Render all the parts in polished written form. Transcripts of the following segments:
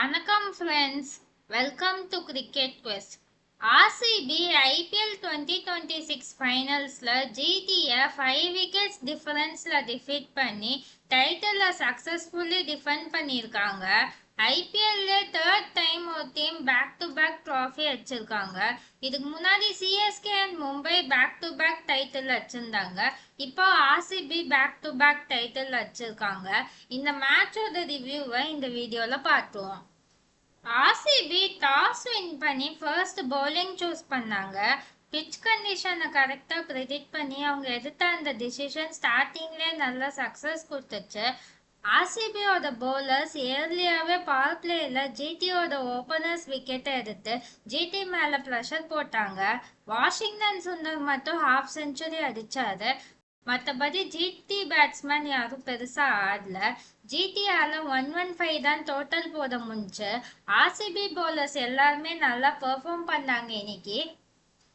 வணக்கம் friends, welcome to Cricket Quest. RCB IPL 2026 finalsல GTய 5 wickets differenceல defeat பண்ணி டைட்டில successfully defend பண்ணிருக்காங்க. IPLல third time ஒரு team back to back trophy அடிச்சிருக்காங்க. இதுக்கு முன்னாடி CSK and Mumbai back to back title அடிச்சிருந்தாங்க. இப்போ RCB back to back title அடிச்சிருக்காங்க. இந்த மேட்சோட ரிவ்யூவை இந்த வீடியோல பார்த்துருவோம். RCB டாஸ் வின் பண்ணி ஃபர்ஸ்ட் பவுலிங் சூஸ் பண்ணாங்க. பிச் கண்டிஷனை கரெக்டாக ப்ரெடிக்ட் பண்ணி அவங்க எடுத்த அந்த டிசிஷன் ஸ்டார்டிங்லேயே நல்ல சக்ஸஸ் கொடுத்துச்சு. ஆர்சிபியோட பவுலர்ஸ் ஏர்லியாகவே பவர் பிளேயில் ஜிடியோட ஓப்பனர்ஸ் விக்கெட்டை எடுத்து ஜிடி மேலே ப்ரெஷர் போட்டாங்க. வாஷிங்டன் சுந்தர் மட்டும் ஹாஃப் செஞ்சுரி அடித்தாரு. மற்றபடி ஜிடி பேட்ஸ்மேன் யாரும் பெருசா ஆடல. ஜிடிஆல 115 தான் டோட்டல் போட முடிஞ்சு. ஆர்சிபி பவுலர்ஸ் எல்லாருமே நல்லா பெர்ஃபார்ம் பண்ணாங்க. இன்னைக்கு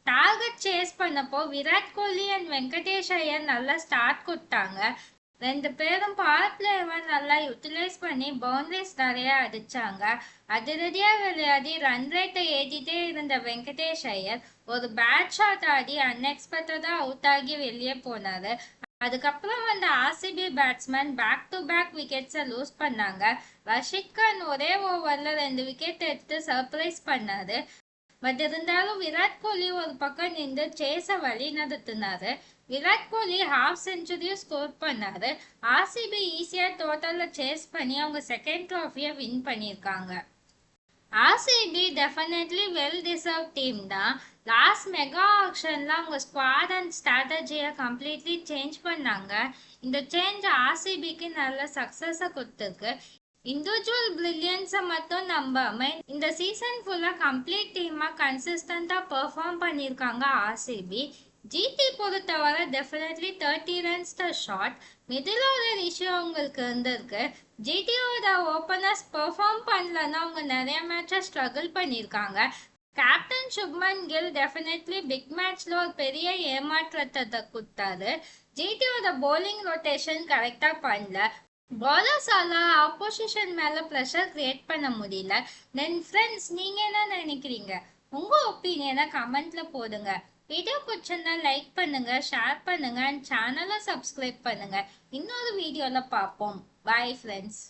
டார்கெட் சேஸ் பண்ணப்போ விராட் கோலி அண்ட் வெங்கடேஷ் ஐயர் நல்லா ஸ்டார்ட் கொடுத்தாங்க. ரெண்டு பேரும் பவர் பிளேவை நல்லா யூட்டிலைஸ் பண்ணி பவுண்டரிஸ் நிறைய அடிச்சாங்க. அதிரடியா விளையாடி ரன் ரேட்டை ஏற்றிட்டே இருந்த வெங்கடேஷ் ஐயர் ஒரு பேட் ஷாட் ஆடி அன்எக்ஸ்பெக்டடா அவுட் ஆகி வெளியே போனாரு. அதுக்கப்புறம் வந்த RCB batsman back to back விக்கெட்ஸை லூஸ் பண்ணாங்க. ரஷித் கான் ஒரே ஓவர்ல 2 விக்கெட் எடுத்து சர்ப்ரைஸ் பண்ணாரு. பட் இருந்தாலும் விராட் கோலி ஒரு பக்கம் நின்று சேஸை வழி நடத்தினாரு. விராட் கோலி ஹாஃப் செஞ்சுரியும் ஸ்கோர் பண்ணாரு. ஆர்சிபி ஈஸியா டோட்டல்ல சேஸ் பண்ணி அவங்க செகண்ட் ட்ராஃபியை வின் பண்ணியிருக்காங்க. RCB definitely well deserve team தான். லாஸ்ட் மெகா ஆக்ஷன்ல அவங்க ஸ்குவாட் அண்ட் ஸ்ட்ராட்டஜியை கம்ப்ளீட்லி சேஞ்ச் பண்ணாங்க. இந்த சேஞ்ச் ஆர்சிபிக்கு நல்ல சக்சஸை கொடுத்துருக்கு. இண்டிவிஜுவல் பிரில்லியன்ஸை மட்டும் நம்பாம இந்த சீசன் ஃபுல்லா கம்ப்ளீட் டீமா கன்சிஸ்டண்டா பெர்ஃபார்ம் பண்ணியிருக்காங்க ஆர்சிபி. ஜிடி பொறுத்தவரை definitely 30 runs the shot. Middle order issue அவங்களுக்கு இருந்திருக்கு. ஜிடியோட ஓப்பனர்ஸ் பெர்ஃபார்ம் பண்ணலன்னா அவங்க நிறைய மேட்சை ஸ்ட்ரகிள் பண்ணியிருக்காங்க. Captain Shubman Gill definitely big மேட்ச்ல ஒரு பெரிய ஏமாற்றத்தை கொடுத்தாரு. ஜிடியோட பவுலிங் ரொட்டேஷன் கரெக்டா பண்ணல. பவுலர்ஸால ஆப்போசிஷன் மேல ப்ரெஷர் கிரியேட் பண்ண முடியல. தென் ஃப்ரெண்ட்ஸ், நீங்க என்ன நினைக்கிறீங்க? உங்க ஒப்பீனியனை கமெண்ட்ல போடுங்க. வீடியோ பிடிச்சிருந்தா லைக் பண்ணுங்க, ஷேர் பண்ணுங்க அண்ட் சேனலை சப்ஸ்கிரைப் பண்ணுங்க. இன்னொரு வீடியோல பார்ப்போம். Bye friends.